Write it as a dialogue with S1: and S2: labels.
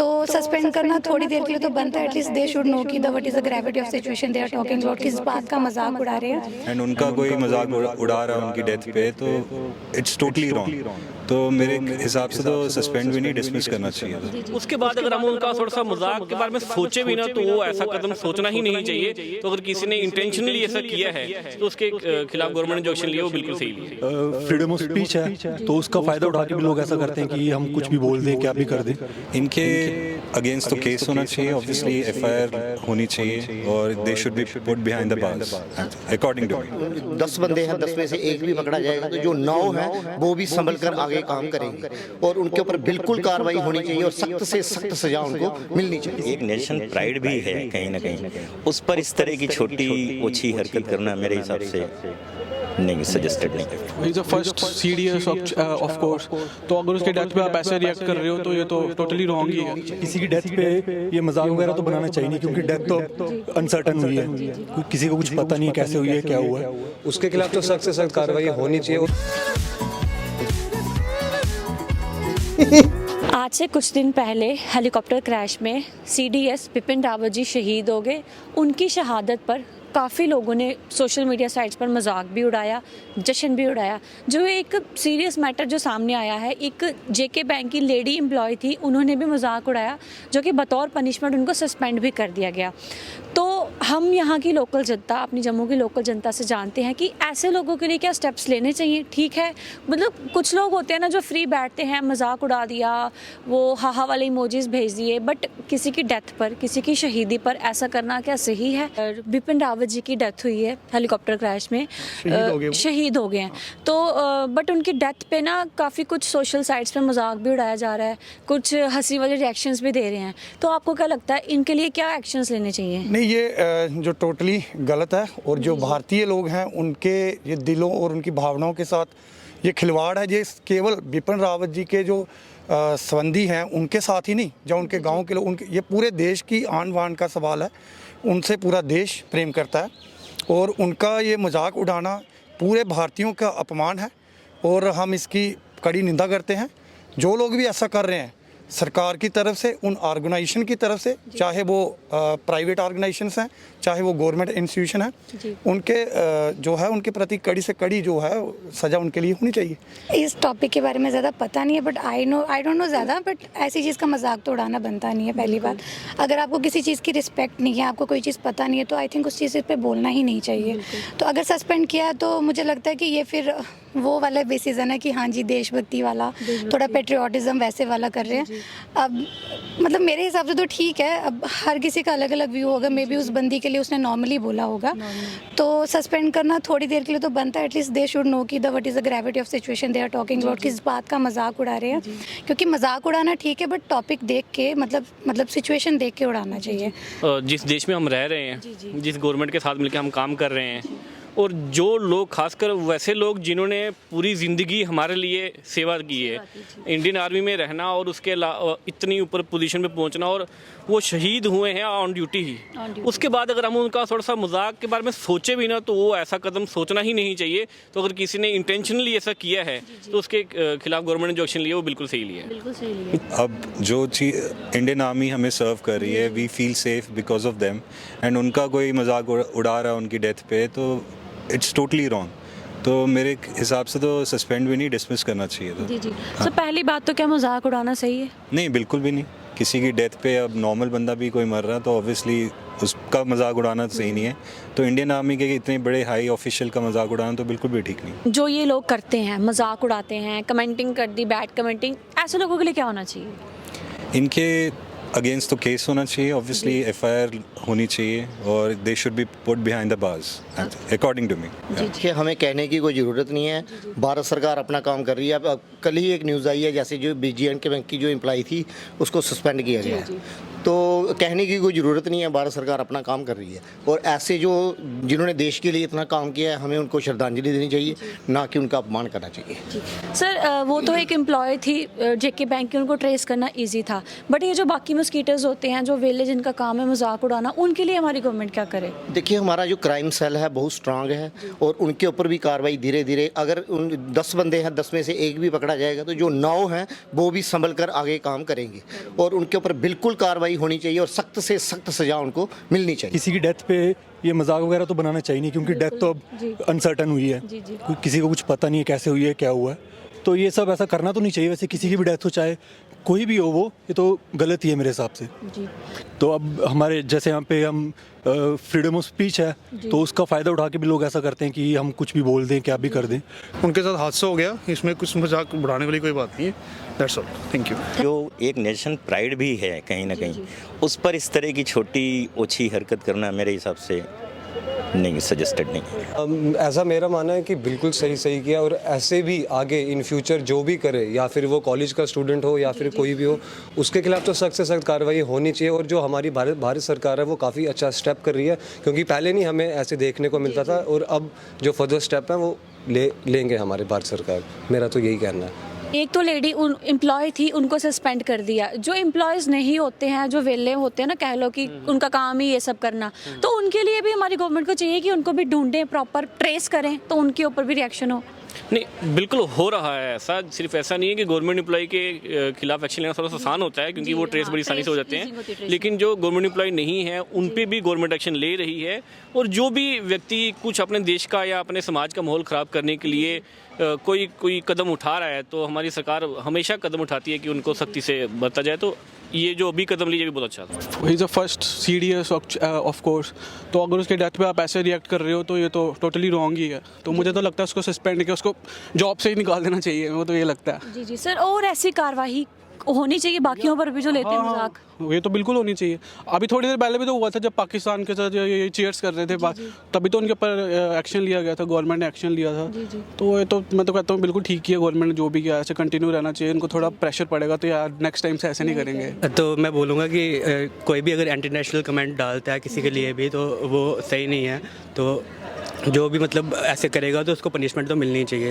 S1: तो सस्पेंड करना थोड़ी देर के लिए तो बनता है, एटलीस्ट दे शुड नो कि the what is the gravity of situation they are talking about, किस बात का मजाक उड़ा रहे हैं।
S2: एंड उनका कोई मजाक उड़ा रहा है उनकी डेथ पे, तो इट्स टोटली रॉन्ग। तो मेरे हिसाब से तो सस्पेंड भी नहीं, डिसमिस करना चाहिए।
S3: उसके बाद अगर हम उनका थोड़ा सा मजाक के बारे में सोचे भी ना, तो वो ऐसा कदम सोचना ही नहीं चाहिए। तो अगर किसी ने इंटेंशनली ऐसा किया है तो उसके खिलाफ गवर्नमेंट ने जो एक्शन लिया वो बिल्कुल सही लिया।
S4: फ्रीडम ऑफ स्पीच है, तो उसका फायदा उठा के भी लोग ऐसा करते हैं कि हम कुछ भी बोल दें, क्या भी कर दें।
S2: इनके अगेंस्ट तो केस होना चाहिए, ऑब्वियसली एफआईआर होनी चाहिए, और they should be put behind the bars according to me.
S5: 10 बंदे हैं, 10 में से एक भी पकड़ा जाएगा तो जो 9 हैं वो भी संभल कर आगे काम करेंगे, और उनके ऊपर बिल्कुल कार्रवाई होनी चाहिए और सख्त से सख्त सजा उनको मिलनी चाहिए।
S6: एक नेशन प्राइड भी है कहीं ना कहीं, उस पर इस तरह की छोटी ओछी हरकत करना मेरे हिसाब से नहीं, सजेस्टेड नहीं है।
S7: Is the first serious of course, तो अगर उसके डेथ पे आप ऐसे रिएक्ट कर रहे हो तो ये तो टोटली रॉन्ग ही है।
S4: किसी की डेथ पे ये मजाक वगैरह तो बनाना चाहिए नहीं, क्योंकि डेथ तो अनसर्टन हुई है, किसी को कुछ पता नहीं है कैसे हुई है, क्या हुआ है।
S8: उसके खिलाफ तो सख्त से सख्त कार्रवाई होनी चाहिए।
S9: आज से कुछ दिन पहले हेलीकॉप्टर क्रैश में सीडीएस बिपिन रावत जी शहीद हो गए। उनकी शहादत पर काफ़ी लोगों ने सोशल मीडिया साइट्स पर मजाक भी उड़ाया, जश्न भी उड़ाया। जो एक सीरियस मैटर जो सामने आया है, एक जेके बैंक की लेडी एम्प्लॉय थी, उन्होंने भी मजाक उड़ाया, जो कि बतौर पनिशमेंट उनको सस्पेंड भी कर दिया गया। तो हम यहाँ की लोकल जनता, अपनी जम्मू की लोकल जनता से जानते हैं कि ऐसे लोगों के लिए क्या स्टेप्स लेने चाहिए। ठीक है, मतलब कुछ लोग होते हैं ना जो फ्री बैठते हैं, मजाक उड़ा दिया, वो हाहा वाले इमोजीज भेज दिए, बट किसी की डेथ पर, किसी की शहीदी पर ऐसा करना क्या सही है? बिपिन रावत जी की डेथ हुई है हेलीकॉप्टर क्रैश में, शहीद हो गए हैं। तो बट उनकी डेथ पे ना काफ़ी कुछ सोशल साइट्स पे मजाक भी उड़ाया जा रहा है, कुछ हंसी वाले रिएक्शंस भी दे रहे हैं। तो आपको क्या लगता है इनके लिए क्या एक्शंस लेने चाहिए?
S8: नहीं, ये जो टोटली गलत है, और जो भारतीय लोग हैं उनके ये दिलों और उनकी भावनाओं के साथ ये खिलवाड़ है। ये केवल बिपिन रावत जी के जो संबंधी हैं उनके साथ ही नहीं, जो उनके गांव के लोग, उनके, ये पूरे देश की आन बान का सवाल है। उनसे पूरा देश प्रेम करता है, और उनका ये मजाक उड़ाना पूरे भारतीयों का अपमान है, और हम इसकी कड़ी निंदा करते हैं। जो लोग भी ऐसा कर रहे हैं, सरकार की तरफ से, उन ऑर्गेनाइजेशन की तरफ से, चाहे वो प्राइवेट ऑर्गेनाइजेशंस हैं, चाहे वो गवर्नमेंट इंस्टीट्यूशन है, उनके जो है उनके प्रति कड़ी से कड़ी जो है सज़ा उनके लिए होनी चाहिए।
S1: इस टॉपिक के बारे में ज़्यादा पता नहीं है, बट आई डोंट नो ज़्यादा, बट ऐसी चीज़ का मजाक तो उड़ाना बनता नहीं है। पहली बात, अगर आपको किसी चीज़ की रिस्पेक्ट नहीं है, आपको कोई चीज़ पता नहीं है, तो आई थिंक उस चीज़ पे बोलना ही नहीं चाहिए। तो अगर सस्पेंड किया है तो मुझे लगता है कि ये फिर वो वाला बेसिजन है कि हाँ जी देशभक्ति वाला, थोड़ा पेट्रियाटिज्म वैसे वाला कर रहे हैं। अब मतलब मेरे हिसाब से तो ठीक है, अब हर किसी का अलग अलग व्यू होगा। मे बी उस बंदी के लिए उसने नॉर्मली बोला होगा, तो सस्पेंड करना थोड़ी देर के लिए तो बनता है, एटलीस्ट दे शुड नो कि the what is the gravity of situation they are talking about, किस बात का मजाक उड़ा रहे हैं। क्योंकि मजाक उड़ाना ठीक है, बट टॉपिक देख के, मतलब सिचुएशन देख के उड़ाना चाहिए।
S3: जिस देश में हम रह रहे हैं, जिस गवर्नमेंट के साथ मिलकर हम काम कर रहे हैं, और जो लोग, खासकर वैसे लोग जिन्होंने पूरी ज़िंदगी हमारे लिए सेवा की है, इंडियन आर्मी में रहना और उसके इतनी ऊपर पोजीशन पे पहुंचना, और वो शहीद हुए हैं ऑन ड्यूटी ही। उसके बाद अगर हम उनका थोड़ा सा मजाक के बारे में सोचे भी ना, तो वो ऐसा कदम सोचना ही नहीं चाहिए। तो अगर किसी ने इंटेंशनली ऐसा किया है तो उसके खिलाफ गवर्नमेंट ने जो एक्शन लिया वो बिल्कुल सही लिया।
S2: अब जो चीज़ इंडियन आर्मी हमें सर्व कर रही है, we feel safe because of them, and उनका कोई मजाक उड़ा रहा है उनकी डेथ पे, तो इट्स टोटली रॉन्ग। तो मेरे हिसाब से तो सस्पेंड भी नहीं, डिसमिस करना चाहिए था।
S9: जी। तो पहली बात तो क्या मजाक उड़ाना सही है?
S2: नहीं, बिल्कुल भी नहीं। किसी की डेथ पे अब नॉर्मल बंदा भी कोई मर रहा है तो ऑब्वियसली उसका मजाक उड़ाना सही नहीं है। तो इंडियन आर्मी के इतने बड़े हाई ऑफिशियल का मजाक उड़ाना तो बिल्कुल भी ठीक नहीं।
S9: जो ये लोग करते हैं, मजाक उड़ाते हैं, कमेंटिंग कर दी, बैड कमेंटिंग, ऐसे लोगों के लिए क्या होना चाहिए?
S2: इनके अगेंस्ट तो केस होना चाहिए, ऑब्वियसली एफआईआर होनी चाहिए, और they should be put behind the bars according to me.
S5: देखिए, हमें कहने की कोई ज़रूरत नहीं है, भारत सरकार अपना काम कर रही है। अब कल ही एक न्यूज़ आई है, जैसे जो BGN के बैंक की जो एम्प्लॉई थी उसको सस्पेंड किया गया है। तो कहने की कोई ज़रूरत नहीं है, भारत सरकार अपना काम कर रही है। और ऐसे जो जिन्होंने देश के लिए इतना काम किया है, हमें उनको श्रद्धांजलि देनी चाहिए, ना कि उनका अपमान करना चाहिए।
S9: सर वो तो एक एम्प्लॉय थी जेके बैंक की, उनको ट्रेस करना इजी था, बट ये जो बाकी मस्कीटर्स होते हैं जो वेले जिनका काम है मजाक उड़ाना, उनके लिए हमारी गवर्नमेंट क्या करे?
S5: देखिए, हमारा जो क्राइम सेल है बहुत स्ट्रांग है और उनके ऊपर भी कार्रवाई धीरे धीरे, अगर उन 10 बंदे हैं 10 में से एक भी पकड़ा जाएगा तो जो 9 हैं वो भी संभल कर आगे काम करेंगे और उनके ऊपर बिल्कुल कार्रवाई होनी चाहिए और सख्त से सख्त सजा उनको मिलनी चाहिए।
S4: किसी की डेथ पे ये मजाक वगैरह तो बनाना चाहिए नहीं, क्योंकि डेथ तो अब अनसर्टन हुई है, किसी को कुछ पता नहीं है कैसे हुई है, क्या हुआ है, तो ये सब ऐसा करना तो नहीं चाहिए। वैसे किसी की भी डेथ हो, चाहे कोई भी हो, वो ये तो गलत ही है मेरे हिसाब से। तो अब हमारे जैसे यहाँ पे हम फ्रीडम ऑफ स्पीच है, तो उसका फ़ायदा उठा के भी लोग ऐसा करते हैं कि हम कुछ भी बोल दें, क्या भी कर दें।
S8: उनके साथ हादसा हो गया, इसमें कुछ मजाक बढ़ाने वाली कोई बात नहीं है। That's all, thank you.
S6: जो एक नेशन प्राइड भी है कहीं ना कहीं, उस पर इस तरह की छोटी ओछी हरकत करना मेरे हिसाब से नहीं, सजेस्टेड नहीं।
S10: ऐसा मेरा मानना है कि बिल्कुल सही किया, और ऐसे भी आगे इन फ्यूचर जो भी करे, या फिर वो कॉलेज का स्टूडेंट हो या फिर कोई भी हो, उसके खिलाफ तो सख्त से सख्त कार्रवाई होनी चाहिए। और जो हमारी भारत सरकार है वो काफ़ी अच्छा स्टेप कर रही है, क्योंकि पहले नहीं हमें ऐसे देखने को मिलता था, और अब जो फर्दर स्टेप है वो लेंगे हमारे भारत सरकार, मेरा तो यही कहना है।
S9: एक तो लेडी उन एम्प्लॉय थी, उनको सस्पेंड कर दिया। जो एम्प्लॉयज़ नहीं होते हैं, जो वेले होते हैं ना, कह लो कि उनका काम ही ये सब करना, तो उनके लिए भी हमारी गवर्नमेंट को चाहिए कि उनको भी ढूंढें, प्रॉपर ट्रेस करें, तो उनके ऊपर भी रिएक्शन हो।
S3: नहीं, बिल्कुल हो रहा है ऐसा। सिर्फ ऐसा नहीं है कि गवर्नमेंट एम्प्लॉय के खिलाफ एक्शन लेना थोड़ा सा आसान होता है, क्योंकि वो ट्रेस बड़ी आसानी से हो जाते हैं, लेकिन जो गवर्नमेंट एम्प्लॉय नहीं है उन पे भी गवर्नमेंट एक्शन ले रही है। और जो भी व्यक्ति कुछ अपने देश का या अपने समाज का माहौल ख़राब करने के लिए कोई कदम उठा रहा है, तो हमारी सरकार हमेशा कदम उठाती है कि उनको सख्ती से बरता जाए। तो ये जो अभी कदम लीजिए भी बहुत अच्छा था।
S7: He is a first CDS of course, तो अगर उसके डेथ पे आप ऐसे रिएक्ट कर रहे हो तो ये तो टोटली रॉन्ग ही है। तो मुझे तो लगता है उसको सस्पेंड करके उसको जॉब से ही निकाल देना चाहिए, वो तो ये लगता है।
S9: जी सर, और ऐसी कार्रवाई होनी चाहिए बाकियों पर भी जो लेते हैं मजाक।
S7: ये तो बिल्कुल होनी चाहिए। अभी थोड़ी देर पहले भी तो हुआ था, जब पाकिस्तान के साथ ये चीयर्स कर रहे थे, तभी तो उनके ऊपर एक्शन लिया गया था, गवर्नमेंट ने एक्शन लिया था। तो ये तो मैं तो कहता हूँ बिल्कुल ठीक किया गवर्नमेंट ने, जो भी किया ऐसे कंटिन्यू रहना चाहिए। इनको थोड़ा प्रेशर पड़ेगा तो यार नेक्स्ट टाइम से ऐसे नहीं करेंगे।
S11: तो मैं बोलूँगा कि कोई भी अगर एंटी नेशनल कमेंट डालता है किसी के लिए भी, तो वो सही नहीं है। तो जो भी मतलब ऐसे करेगा तो उसको पनिशमेंट तो मिलनी चाहिए।